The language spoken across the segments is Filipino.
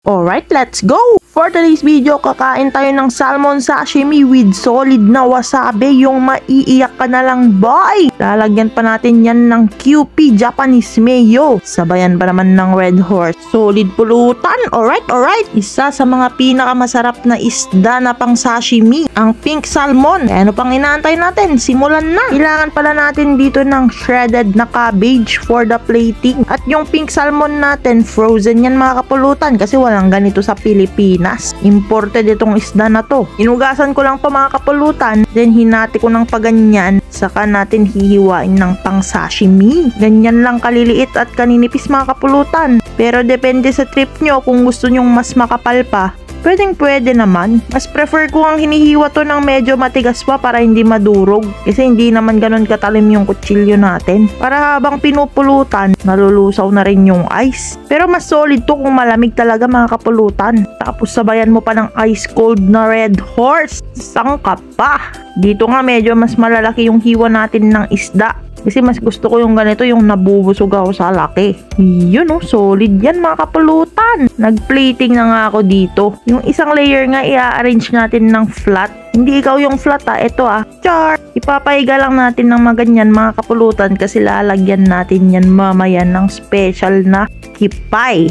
Alright, let's go! For today's video, kakain tayo ng salmon sashimi with solid na wasabi, yung maiiyak ka na lang, boy! Lalagyan pa natin yan ng QP Japanese mayo. Sabayan pa naman ng Red Horse. Solid pulutan! Alright! Isa sa mga pinakamasarap na isda na pang sashimi, ang pink salmon. Ano pang inaantay natin? Simulan na! Kailangan pala natin dito ng shredded na cabbage for the plating. At yung pink salmon natin, frozen yan mga kapulutan kasi walang ganito sa Pilipinas. Imported itong isda na to. Inugasan ko lang to mga kapulutan, then hinati ko ng paganyan, saka natin hihiwain ng pang sashimi. Ganyan lang kaliliit at kaninipis mga kapulutan. Pero depende sa trip nyo, kung gusto nyong mas makapal pa, pwede naman. Mas prefer ko ang hinihiwa to ng medyo matigas pa para hindi madurog. Kasi hindi naman ganun katalim yung kutsilyo natin. Para habang pinupulutan, nalulusaw na rin yung ice. Pero mas solid to kung malamig talaga mga kapulutan. Tapos sabayan mo pa ng ice cold na Red Horse. Sangka pa! Dito nga medyo mas malalaki yung hiwa natin ng isda. Kasi mas gusto ko yung ganito, yung nabubusog ako sa laki. Yun oh, solid yan mga kapulutan. Nag-plating na nga ako dito. Yung isang layer nga i-arrange natin ng flat. Hindi ikaw yung flat ito char! Ipapahiga lang natin ng maganyan mga kapulutan kasi lalagyan natin yan mamaya ng special na kipay,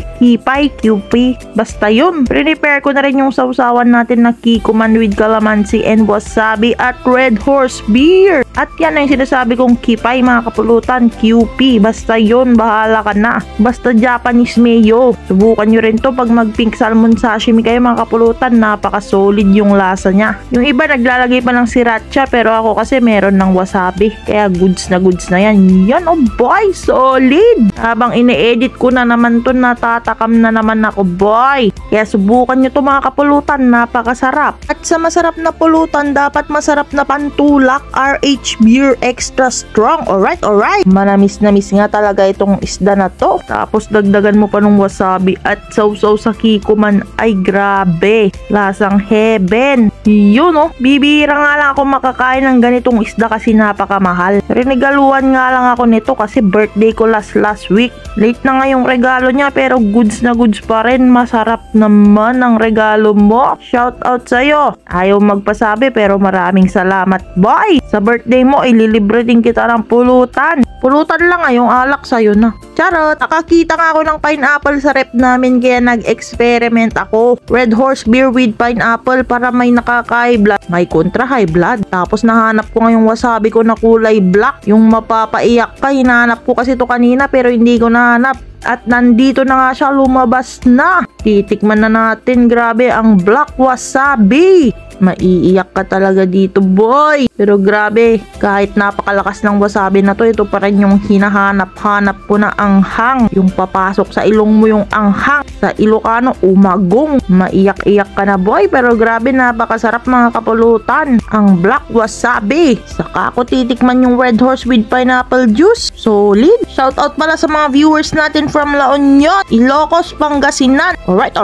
QP, basta yun. Prepare ko na rin yung sausawan natin na kikuman with calamansi and wasabi at Red Horse beer. At yan na yung sinasabi kong kipay mga kapulutan, QP, basta yun, bahala ka na. Basta Japanese mayo. Subukan nyo rin to pag mag pink salmon sashimi kayo mga kapulutan, napaka solid yung lasa nya. Yung iba naglalagay pa ng sriracha pero ako kasi meron ng wasabi, kaya goods na yan. Yan oh boy, solid! Habang ine-edit ko na naman to, natatakam na naman ako boy. Kaya subukan nyo to mga kapulutan, napakasarap. At sa masarap na pulutan, dapat masarap na pantulak, RH Beer Extra Strong. Alright. Manamis-namis nga talaga itong isda na to. Tapos dagdagan mo pa ng wasabi at sausaw sa kikuman, ay grabe. Lasang heaven. Yun oh, bibira nga lang ako makakain ng ganitong isda kasi napakamahal. Rinigaluhan nga lang ako nito kasi birthday ko last week. Late na nga yung regalo niya pero goods na goods pa rin. Masarap naman ang regalo mo. Shout out sa'yo. Ayaw magpasabi pero maraming salamat boy. Sa birthday mo ililibre din kita ng pulutan. Pulutan lang yung alak sa'yo na. Charot! Nakakita nga ako ng pineapple sa rep namin kaya nag-experiment ako. Red Horse beer with pineapple para may nakaka-high blood, may kontra-high blood. Tapos nahanap ko nga yung wasabi ko na kulay black. Yung mapapaiyak ka, hinahanap ko kasi to kanina pero hindi ko nahanap. At nandito na nga siya, lumabas na. Titikman na natin, grabe ang black wasabi. Maiiyak ka talaga dito boy. Pero grabe, kahit napakalakas ng wasabi na to, ito pa rin yung hinahanap-hanap ko na anghang. Yung papasok sa ilong mo yung anghang. Sa Ilocano, umagong. Maiyak-iyak ka na boy. Pero grabe, napakasarap mga kapulutan. Ang black wasabi. Saka ako titikman yung Red Horse with pineapple juice. Solid. Shoutout pala sa mga viewers natin from La Union, Ilocos, Pangasinan. Alright.